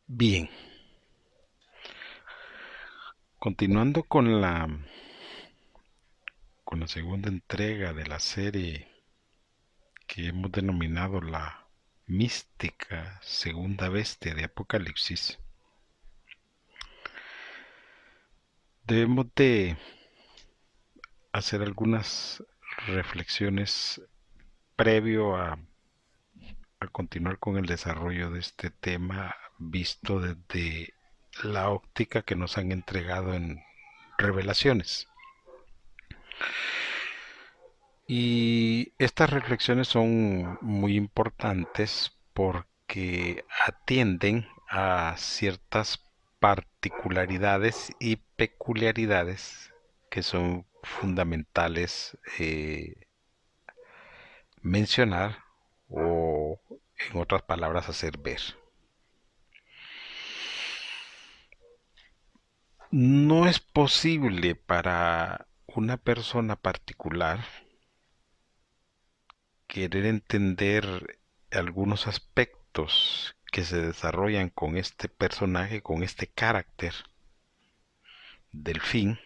Bien, continuando con la segunda entrega de la serie que hemos denominado la mística segunda bestia de Apocalipsis, debemos de hacer algunas reflexiones previo a continuar con el desarrollo de este tema visto desde la óptica que nos han entregado en revelaciones. Y estas reflexiones son muy importantes porque atienden a ciertas particularidades y peculiaridades que son fundamentales mencionar o, en otras palabras, hacer ver. No es posible para una persona particular querer entender algunos aspectos que se desarrollan con este personaje, con este carácter del fin,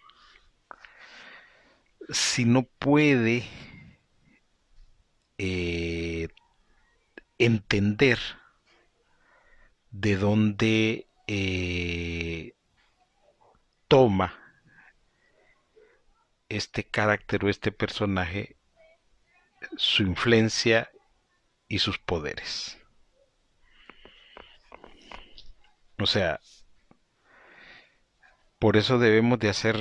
si no puede eh, entender de dónde toma este carácter o este personaje su influencia y sus poderes. O sea, por eso debemos de hacer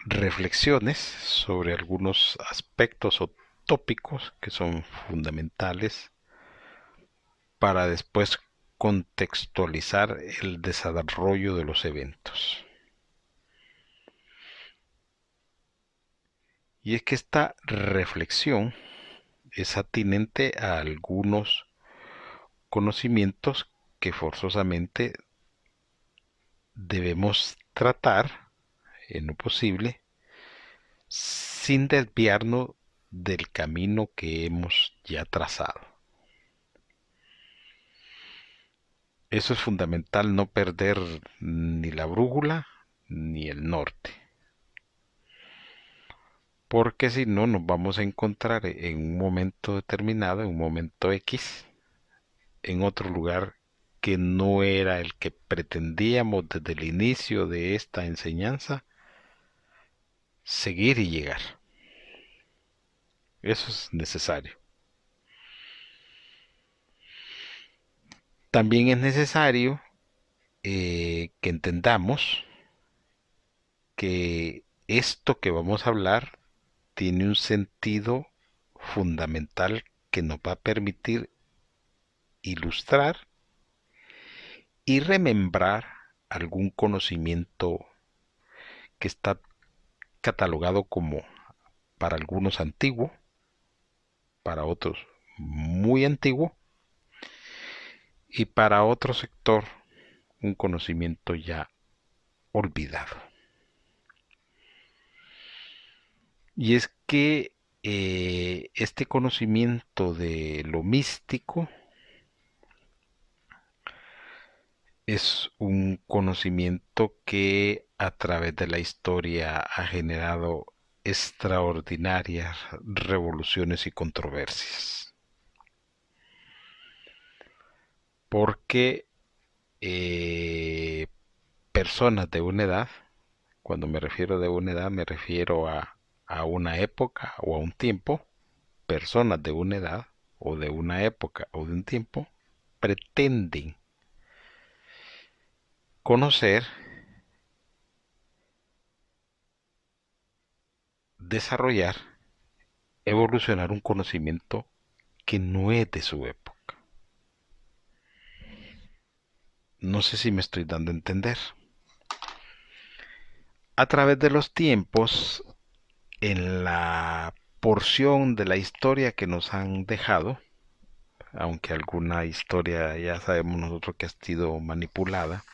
reflexiones sobre algunos aspectos o tópicos que son fundamentales para después contextualizar el desarrollo de los eventos. Y es que esta reflexión es atinente a algunos conocimientos que forzosamente debemos tratar en lo posible sin desviarnos del camino que hemos ya trazado. Eso es fundamental, no perder ni la brújula ni el norte, porque si no nos vamos a encontrar en un momento determinado, en un momento X, en otro lugar que no era el que pretendíamos desde el inicio de esta enseñanza seguir y llegar. Eso es necesario. También es necesario que entendamos que esto que vamos a hablar tiene un sentido fundamental que nos va a permitir ilustrar y remembrar algún conocimiento que está catalogado como para algunos antiguo, para otros muy antiguo y para otro sector un conocimiento ya olvidado. Y es que este conocimiento de lo místico es un conocimiento que a través de la historia ha generado extraordinarias revoluciones y controversias. Porque personas de una edad, cuando me refiero de una edad me refiero a una época o a un tiempo, personas de una edad o de una época o de un tiempo pretenden conocer, desarrollar, evolucionar un conocimiento que no es de su época. No sé si me estoy dando a entender. A través de los tiempos, en la porción de la historia que nos han dejado, aunque alguna historia ya sabemos nosotros que ha sido manipulada,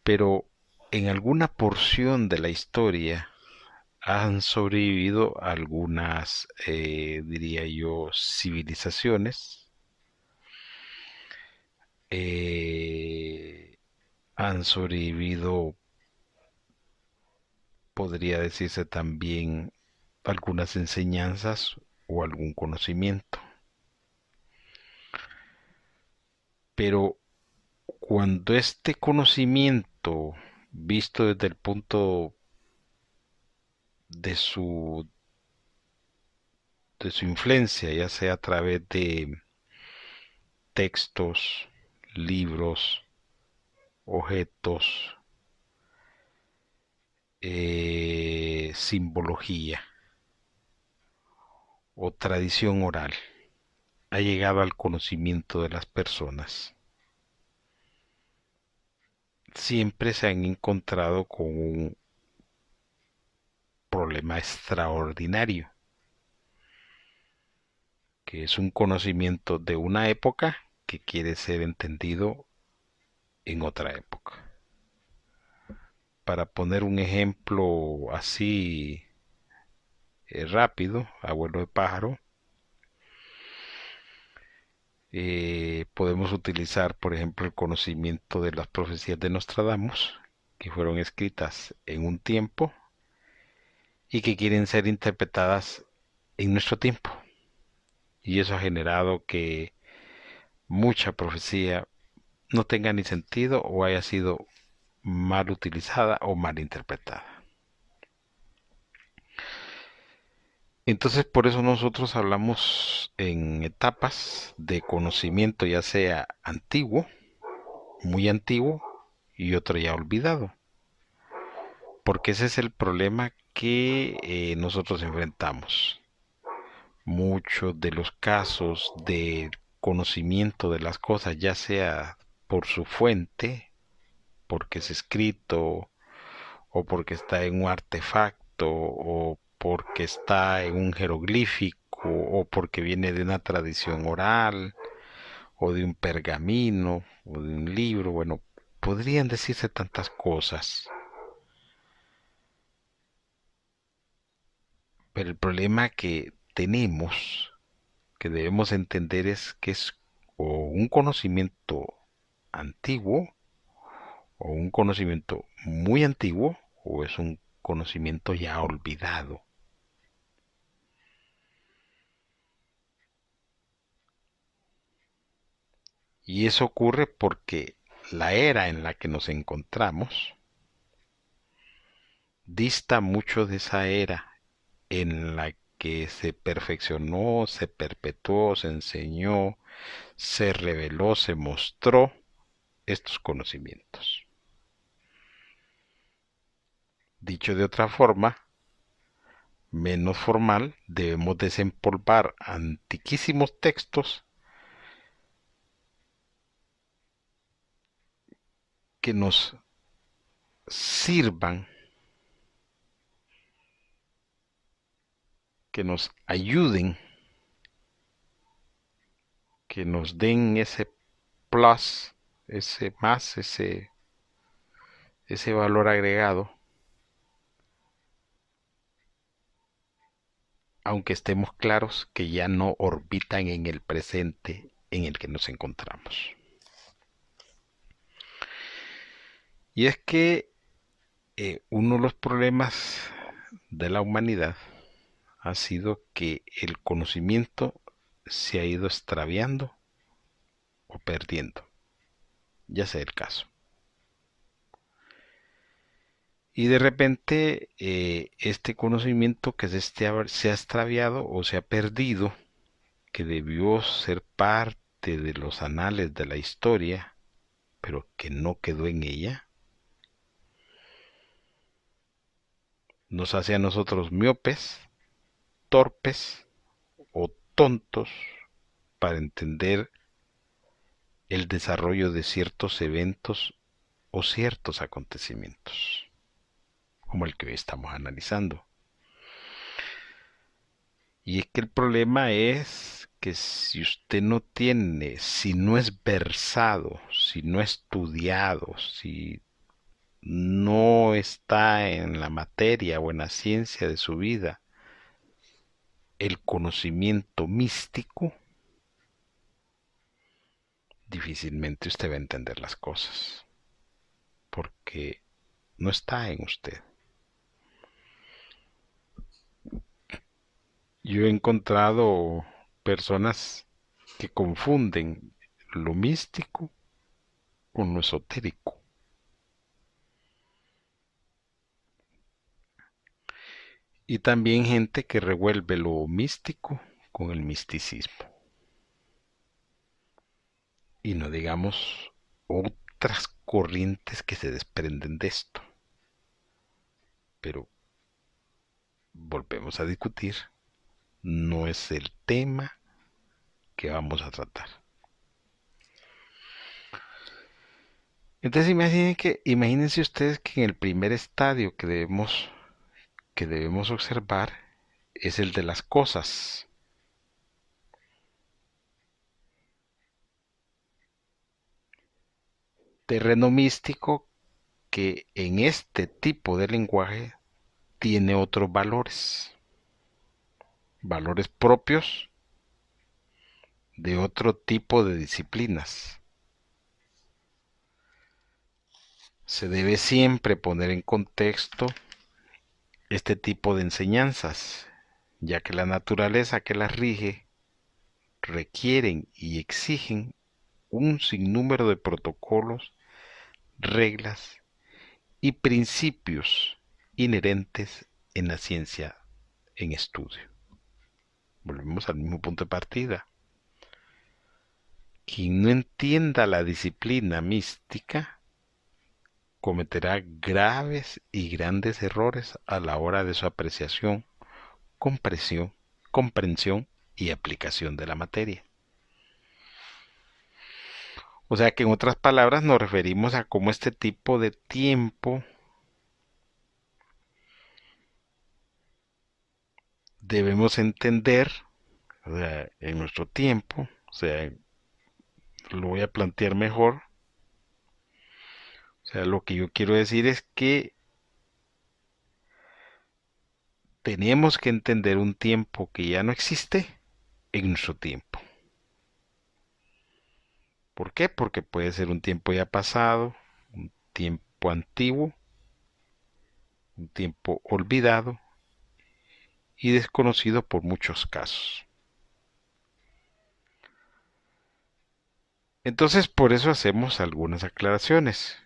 pero en alguna porción de la historia han sobrevivido algunas, diría yo, civilizaciones han sobrevivido, podría decirse también, algunas enseñanzas o algún conocimiento. Pero cuando este conocimiento, visto desde el punto de su, de su influencia, ya sea a través de textos, libros, objetos, simbología o tradición oral, ha llegado al conocimiento de las personas, siempre se han encontrado con un problema extraordinario, que es un conocimiento de una época que quiere ser entendido en otra época. Para poner un ejemplo así rápido, abuelo de pájaro, podemos utilizar, por ejemplo, el conocimiento de las profecías de Nostradamus, que fueron escritas en un tiempo y que quieren ser interpretadas en nuestro tiempo. Y eso ha generado que mucha profecía no tenga ni sentido o haya sido mal utilizada o mal interpretada. Entonces, por eso nosotros hablamos en etapas de conocimiento, ya sea antiguo, muy antiguo, y otro ya olvidado. Porque ese es el problema que nosotros enfrentamos. Muchos de los casos de conocimiento de las cosas, ya sea por su fuente, porque es escrito, o porque está en un artefacto, o porque está en un jeroglífico, o porque viene de una tradición oral, o de un pergamino, o de un libro, bueno, podrían decirse tantas cosas. Pero el problema que tenemos, que debemos entender es que es o un conocimiento antiguo, o un conocimiento muy antiguo, o es un conocimiento ya olvidado. Y eso ocurre porque la era en la que nos encontramos dista mucho de esa era en la que se perfeccionó, se perpetuó, se enseñó, se reveló, se mostró estos conocimientos. Dicho de otra forma, menos formal, debemos desempolvar antiquísimos textos que nos sirvan, que nos ayuden, que nos den ese plus, ese más, ese valor agregado, aunque estemos claros que ya no orbitan en el presente en el que nos encontramos. Y es que uno de los problemas de la humanidad ha sido que el conocimiento se ha ido extraviando o perdiendo, ya sea el caso. Y de repente este conocimiento que se ha extraviado o se ha perdido, que debió ser parte de los anales de la historia, pero que no quedó en ella, nos hace a nosotros miopes, torpes o tontos para entender el desarrollo de ciertos eventos o ciertos acontecimientos, como el que hoy estamos analizando. Y es que el problema es que si usted no tiene, si no es versado, si no ha estudiado, si no está en la materia o en la ciencia de su vida, el conocimiento místico, difícilmente usted va a entender las cosas. porque no está en usted. Yo he encontrado personas que confunden lo místico con lo esotérico. Y también gente que revuelve lo místico con el misticismo. Y no digamos otras corrientes que se desprenden de esto. Pero volvemos a discutir, no es el tema que vamos a tratar. Entonces imagínense ustedes que en el primer estadio que debemos observar es el de las cosas. Terreno místico que en este tipo de lenguaje tiene otros valores, valores propios de otro tipo de disciplinas. Se debe siempre poner en contexto este tipo de enseñanzas, ya que la naturaleza que las rige requieren y exigen un sinnúmero de protocolos, reglas y principios inherentes en la ciencia en estudio. Volvemos al mismo punto de partida. Quien no entienda la disciplina mística cometerá graves y grandes errores a la hora de su apreciación, comprensión y aplicación de la materia. O sea que en otras palabras nos referimos a cómo este tipo de tiempo debemos entender, o sea, en nuestro tiempo, o sea, lo voy a plantear mejor. O sea, lo que yo quiero decir es que tenemos que entender un tiempo que ya no existe en nuestro tiempo. ¿Por qué? Porque puede ser un tiempo ya pasado, un tiempo antiguo, un tiempo olvidado y desconocido por muchos casos. Entonces, por eso hacemos algunas aclaraciones.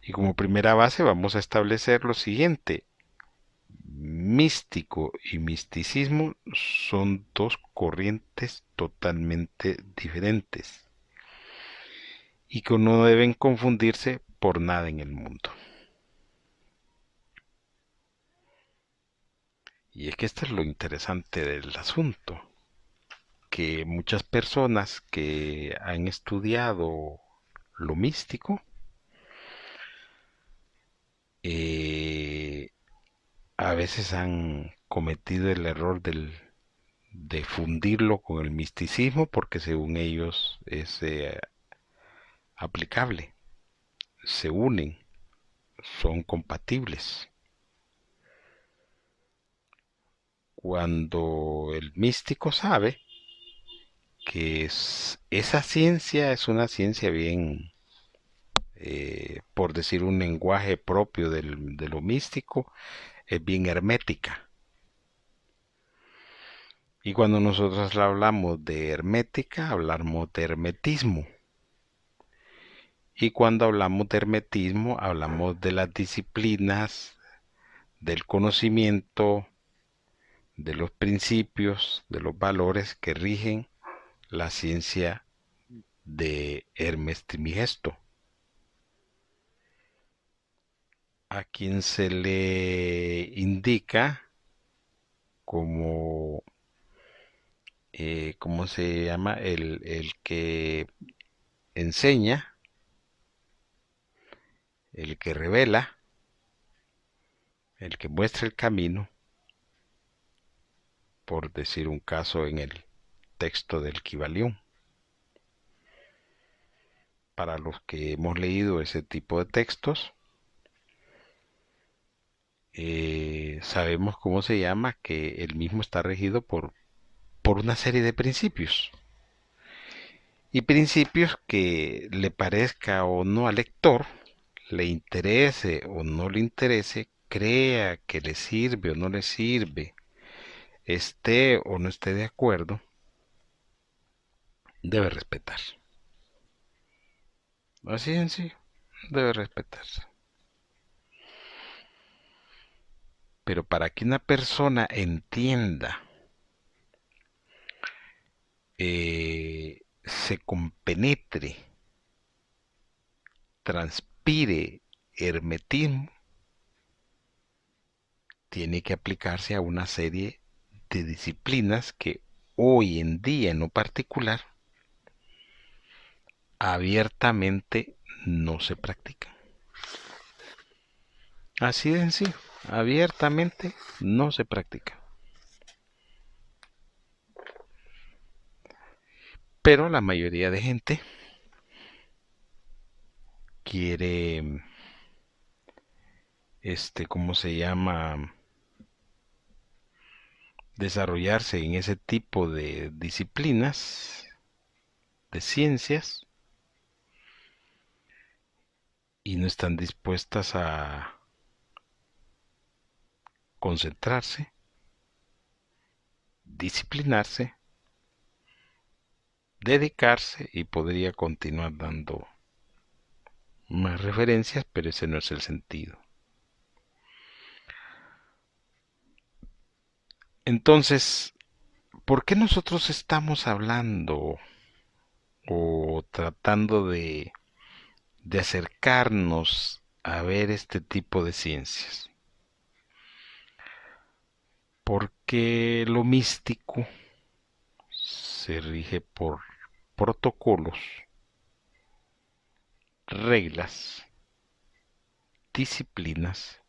Y como primera base vamos a establecer lo siguiente. Místico y misticismo son dos corrientes totalmente diferentes y que no deben confundirse por nada en el mundo. Y es que esto es lo interesante del asunto, que muchas personas que han estudiado lo místico eh, a veces han cometido el error de fundirlo con el misticismo porque según ellos es aplicable, se unen, son compatibles. Cuando el místico sabe que esa ciencia es una ciencia bien, por decir un lenguaje propio de lo místico, es bien hermética. Y cuando nosotros hablamos de hermética, hablamos de hermetismo. Y cuando hablamos de hermetismo, hablamos de las disciplinas, del conocimiento, de los principios, de los valores que rigen la ciencia de Hermes Trismegisto, a quien se le indica como, ¿cómo se llama? El que enseña, el que revela, el que muestra el camino, por decir un caso en el texto del Kybalión. Para los que hemos leído ese tipo de textos, sabemos cómo se llama, que el mismo está regido por una serie de principios. Y principios que le parezca o no al lector, le interese o no le interese, crea que le sirve o no le sirve, esté o no esté de acuerdo, debe respetar. Así en sí, debe respetarse. Pero para que una persona entienda, se compenetre, transpire hermetismo, tiene que aplicarse a una serie de disciplinas que hoy en día en lo particular abiertamente no se practican. Así de sencillo, abiertamente no se practica. Pero la mayoría de gente quiere, ¿cómo se llama? Desarrollarse en ese tipo de disciplinas, de ciencias, y no están dispuestas a concentrarse, disciplinarse, dedicarse, y podría continuar dando más referencias, pero ese no es el sentido. Entonces, ¿por qué nosotros estamos hablando o tratando de acercarnos a ver este tipo de ciencias? Porque lo místico se rige por protocolos, reglas, disciplinas,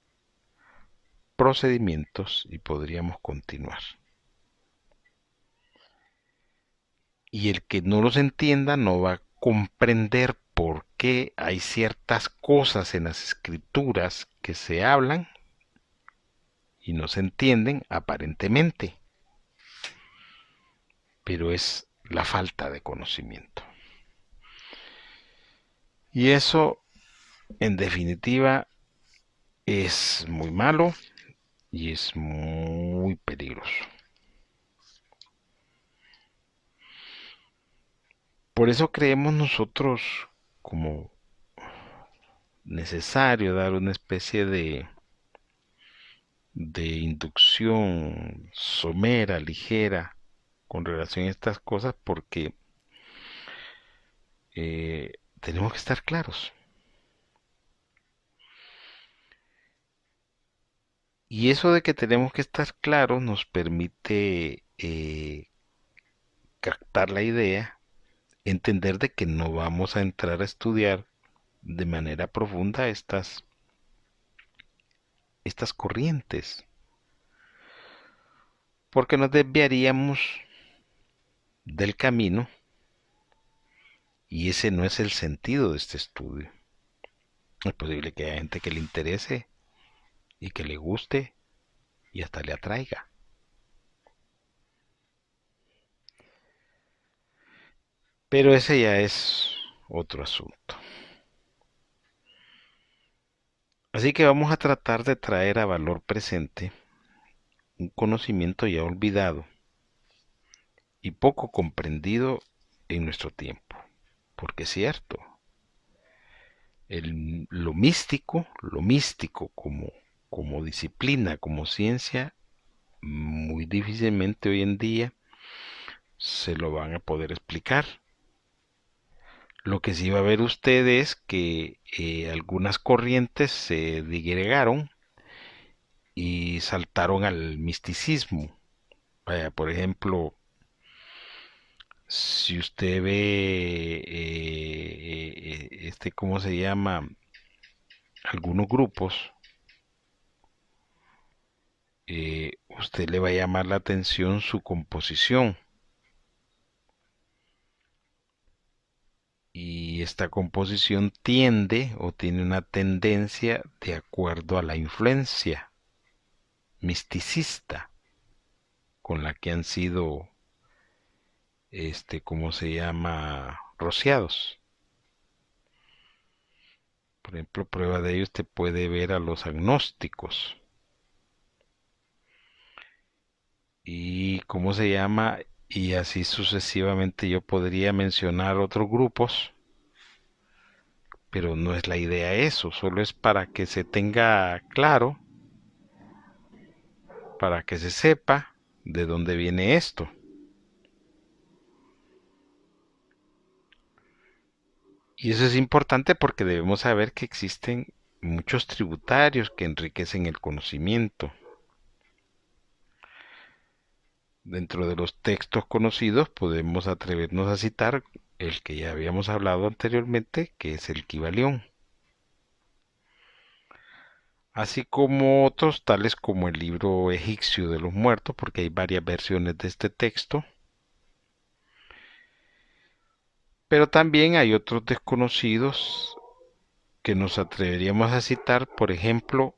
procedimientos, y podríamos continuar. Y el que no los entienda no va a comprender por qué hay ciertas cosas en las escrituras que se hablan y no se entienden aparentemente, pero es la falta de conocimiento. Y eso, en definitiva, es muy malo y es muy peligroso. Por eso creemos nosotros como necesario dar una especie de inducción somera, ligera, con relación a estas cosas, porque tenemos que estar claros. Y eso de que tenemos que estar claros nos permite captar la idea, entender de que no vamos a entrar a estudiar de manera profunda estas corrientes, porque nos desviaríamos del camino, y ese no es el sentido de este estudio. Es posible que haya gente que le interese y que le guste y hasta le atraiga. Pero ese ya es otro asunto. Así que vamos a tratar de traer a valor presente un conocimiento ya olvidado y poco comprendido en nuestro tiempo. Porque es cierto, lo místico como disciplina, como ciencia, muy difícilmente hoy en día se lo van a poder explicar. Lo que sí va a ver usted es que algunas corrientes se digregaron y saltaron al misticismo. Vaya, por ejemplo, si usted ve, ¿cómo se llama? Algunos grupos, usted le va a llamar la atención su composición. Y esta composición tiende o tiene una tendencia de acuerdo a la influencia misticista con la que han sido, ¿cómo se llama? Rociados. Por ejemplo, prueba de ello usted puede ver a los agnósticos. Y cómo se llama, y así sucesivamente yo podría mencionar otros grupos, pero no es la idea eso, solo es para que se tenga claro, para que se sepa de dónde viene esto. Y eso es importante porque debemos saber que existen muchos tributarios que enriquecen el conocimiento. Dentro de los textos conocidos podemos atrevernos a citar el que ya habíamos hablado anteriormente, que es el Kybalión, así como otros tales como el libro egipcio de los muertos, porque hay varias versiones de este texto, pero también hay otros desconocidos que nos atreveríamos a citar, por ejemplo,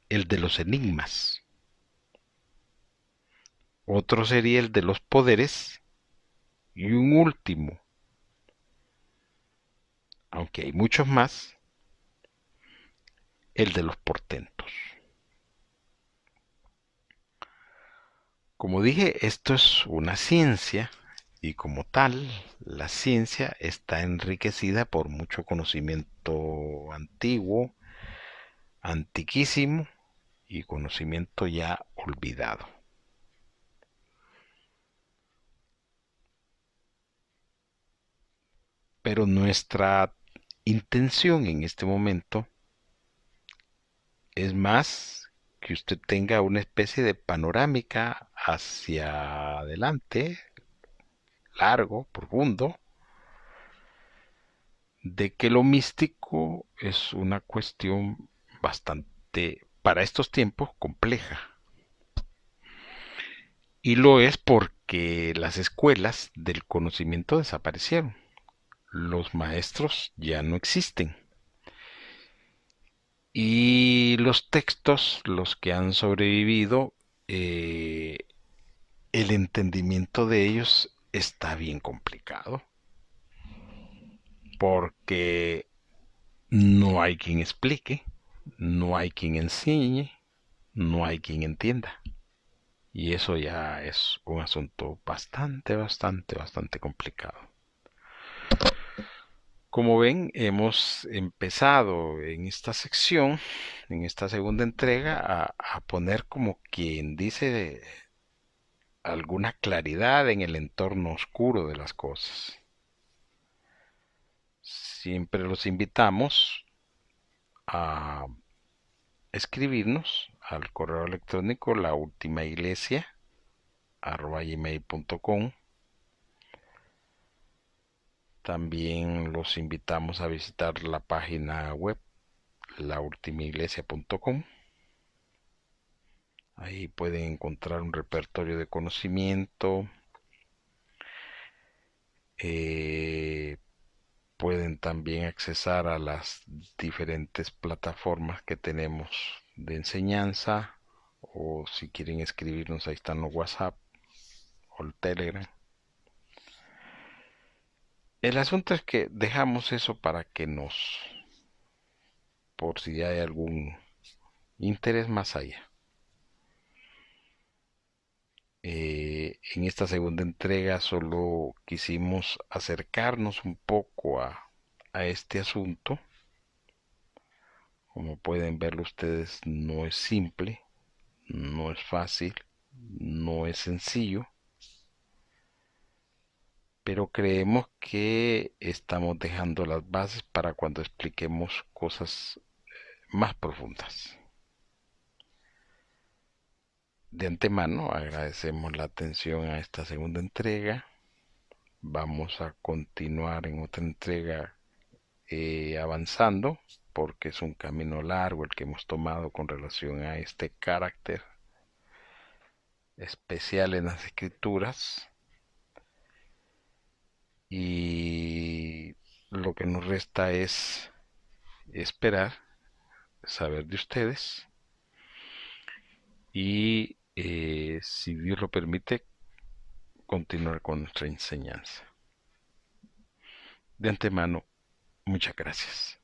el de los enigmas. Otro sería el de los poderes y un último, aunque hay muchos más, el de los portentos. Como dije, esto es una ciencia y como tal, la ciencia está enriquecida por mucho conocimiento antiguo, antiquísimo y conocimiento ya olvidado. Pero nuestra intención en este momento es más que usted tenga una especie de panorámica hacia adelante, largo, profundo, de que lo místico es una cuestión bastante, para estos tiempos, compleja. Y lo es porque las escuelas del conocimiento desaparecieron. Los maestros ya no existen. Y los textos, los que han sobrevivido, eh, el entendimiento de ellos está bien complicado. Porque no hay quien explique, no hay quien enseñe, no hay quien entienda. Y eso ya es un asunto bastante complicado. Como ven, hemos empezado en esta sección, en esta segunda entrega, a poner como quien dice alguna claridad en el entorno oscuro de las cosas. Siempre los invitamos a escribirnos al correo electrónico laultimaiglesia@gmail.com. También los invitamos a visitar la página web laultimaiglesia.com. Ahí pueden encontrar un repertorio de conocimiento. Eh, Pueden también accesar a las diferentes plataformas que tenemos de enseñanza, o si quieren escribirnos, ahí están los WhatsApp o el Telegram. El asunto es que dejamos eso para que por si hay algún interés más allá. En esta segunda entrega solo quisimos acercarnos un poco a este asunto. Como pueden verlo ustedes, no es simple, no es fácil, no es sencillo, pero creemos que estamos dejando las bases para cuando expliquemos cosas más profundas. De antemano agradecemos la atención a esta segunda entrega. Vamos a continuar en otra entrega avanzando, porque es un camino largo el que hemos tomado con relación a este carácter especial en las escrituras. Y lo que nos resta es esperar, saber de ustedes y, si Dios lo permite, continuar con nuestra enseñanza. De antemano, muchas gracias.